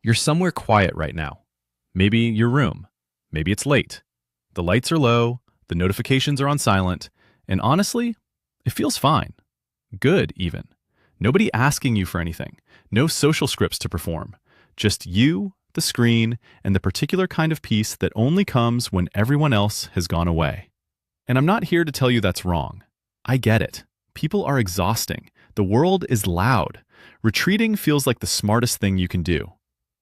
You're somewhere quiet right now. Maybe your room. Maybe it's late. The lights are low, the notifications are on silent, and honestly, it feels fine. Good, even. Nobody asking you for anything. No social scripts to perform. Just you, the screen, and the particular kind of peace that only comes when everyone else has gone away. And I'm not here to tell you that's wrong. I get it. People are exhausting. The world is loud. Retreating feels like the smartest thing you can do.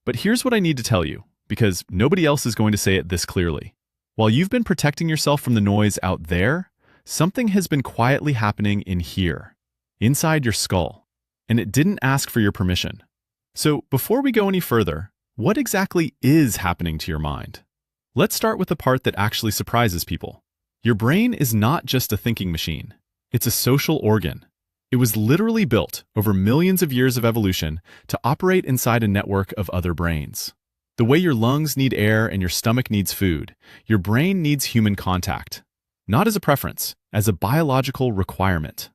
But here's what I need to tell you, because nobody else is going to say it this clearly. While you've been protecting yourself from the noise out there, something has been quietly happening in here, inside your skull, and it didn't ask for your permission. So before we go any further, what exactly is happening to your mind? Let's start with the part that actually surprises people. Your brain is not just a thinking machine. It's a social organ. It was literally built over millions of years of evolution to operate inside a network of other brains. The way your lungs need air and your stomach needs food, your brain needs human contact. Not as a preference, as a biological requirement.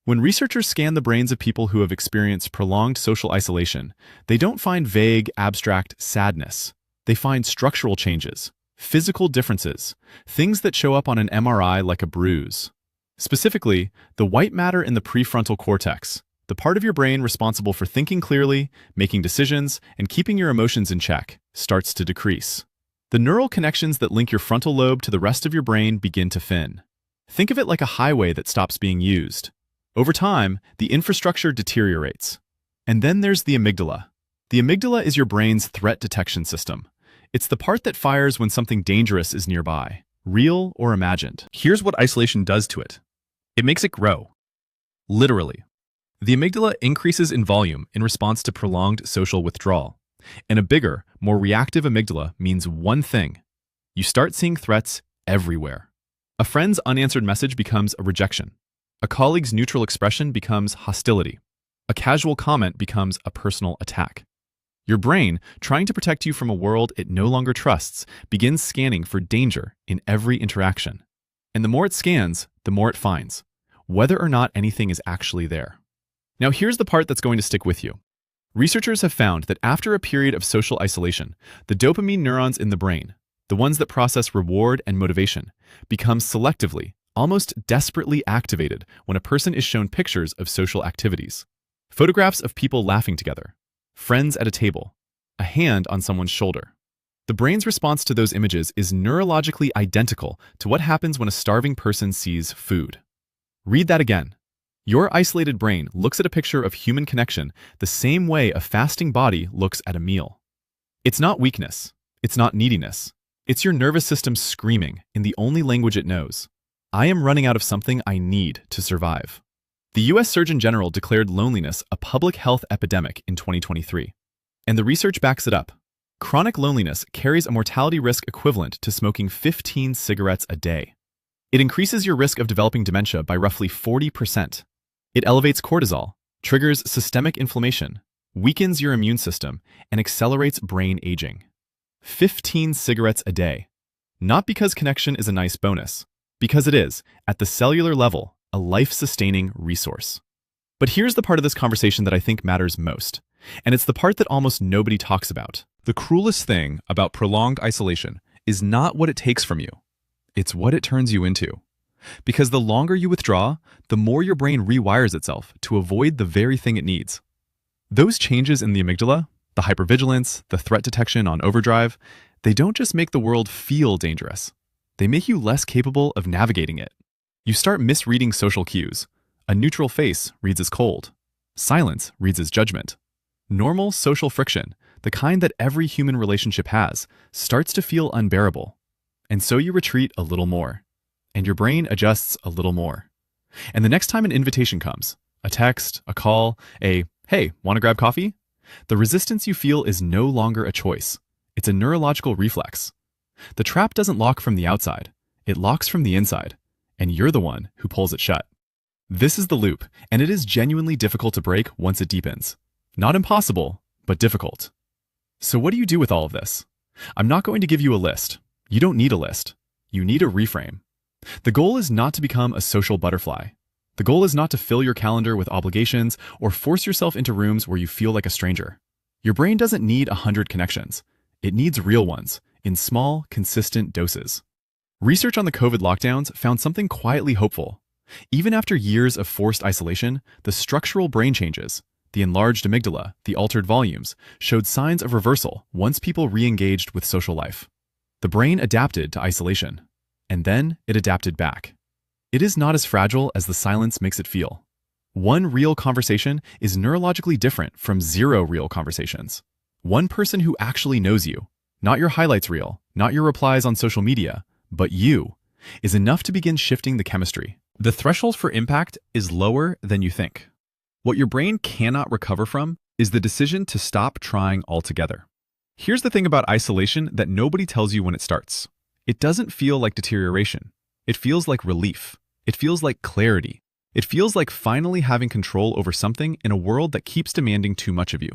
When researchers scan the brains of people who have experienced prolonged social isolation, they don't find vague, abstract sadness. They find structural changes, physical differences, things that show up on an MRI like a bruise. Specifically, the white matter in the prefrontal cortex, the part of your brain responsible for thinking clearly, making decisions, and keeping your emotions in check, starts to decrease. The neural connections that link your frontal lobe to the rest of your brain begin to thin. Think of it like a highway that stops being used. Over time, the infrastructure deteriorates. And then there's the amygdala. The amygdala is your brain's threat detection system. It's the part that fires when something dangerous is nearby, real or imagined. Here's what isolation does to it. It makes it grow. Literally. The amygdala increases in volume in response to prolonged social withdrawal. And a bigger, more reactive amygdala means one thing. You start seeing threats everywhere. A friend's unanswered message becomes a rejection. A colleague's neutral expression becomes hostility. A casual comment becomes a personal attack. Your brain, trying to protect you from a world it no longer trusts, begins scanning for danger in every interaction. And the more it scans, the more it finds, whether or not anything is actually there. Now here's the part that's going to stick with you. Researchers have found that after a period of social isolation, the dopamine neurons in the brain, the ones that process reward and motivation, become selectively, almost desperately activated when a person is shown pictures of social activities. Photographs of people laughing together, friends at a table, a hand on someone's shoulder. The brain's response to those images is neurologically identical to what happens when a starving person sees food. Read that again. Your isolated brain looks at a picture of human connection the same way a fasting body looks at a meal. It's not weakness. It's not neediness. It's your nervous system screaming in the only language it knows. I am running out of something I need to survive. The US Surgeon General declared loneliness a public health epidemic in 2023. And the research backs it up. Chronic loneliness carries a mortality risk equivalent to smoking 15 cigarettes a day. It increases your risk of developing dementia by roughly 40%. It elevates cortisol, triggers systemic inflammation, weakens your immune system, and accelerates brain aging. 15 cigarettes a day. Not because connection is a nice bonus, because it is, at the cellular level, a life-sustaining resource. But here's the part of this conversation that I think matters most, and it's the part that almost nobody talks about. The cruelest thing about prolonged isolation is not what it takes from you. It's what it turns you into. Because the longer you withdraw, the more your brain rewires itself to avoid the very thing it needs. Those changes in the amygdala, the hypervigilance, the threat detection on overdrive, they don't just make the world feel dangerous. They make you less capable of navigating it. You start misreading social cues. A neutral face reads as cold. Silence reads as judgment. Normal social friction, the kind that every human relationship has, starts to feel unbearable. And so you retreat a little more. And your brain adjusts a little more. And the next time an invitation comes, a text, a call, hey, want to grab coffee? The resistance you feel is no longer a choice. It's a neurological reflex. The trap doesn't lock from the outside. It locks from the inside. And you're the one who pulls it shut. This is the loop, and it is genuinely difficult to break once it deepens. Not impossible, but difficult. So what do you do with all of this? I'm not going to give you a list. You don't need a list. You need a reframe. The goal is not to become a social butterfly. The goal is not to fill your calendar with obligations or force yourself into rooms where you feel like a stranger. Your brain doesn't need 100 connections. It needs real ones, in small, consistent doses. Research on the COVID lockdowns found something quietly hopeful. Even after years of forced isolation, the structural brain changes, the enlarged amygdala, the altered volumes, showed signs of reversal once people re-engaged with social life. The brain adapted to isolation, and then it adapted back. It is not as fragile as the silence makes it feel. One real conversation is neurologically different from 0 real conversations. One person who actually knows you, not your highlights reel, not your replies on social media, but you, is enough to begin shifting the chemistry. The threshold for impact is lower than you think. What your brain cannot recover from is the decision to stop trying altogether. Here's the thing about isolation that nobody tells you when it starts. It doesn't feel like deterioration. It feels like relief. It feels like clarity. It feels like finally having control over something in a world that keeps demanding too much of you.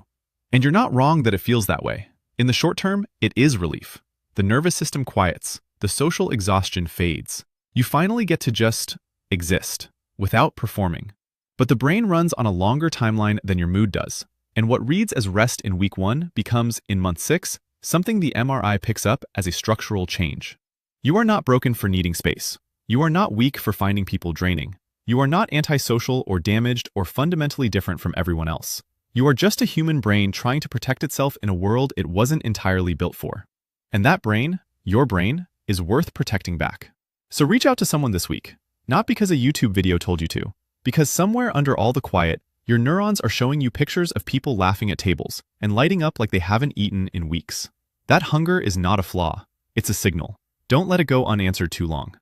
And you're not wrong that it feels that way. In the short term, it is relief. The nervous system quiets. The social exhaustion fades. You finally get to just exist, without performing. But the brain runs on a longer timeline than your mood does, and what reads as rest in week 1 becomes, in month 6, something the MRI picks up as a structural change. You are not broken for needing space. You are not weak for finding people draining. You are not antisocial or damaged or fundamentally different from everyone else. You are just a human brain trying to protect itself in a world it wasn't entirely built for. And that brain, your brain, is worth protecting back. So reach out to someone this week, not because a YouTube video told you to, because somewhere under all the quiet, your neurons are showing you pictures of people laughing at tables and lighting up like they haven't eaten in weeks. That hunger is not a flaw, it's a signal. Don't let it go unanswered too long.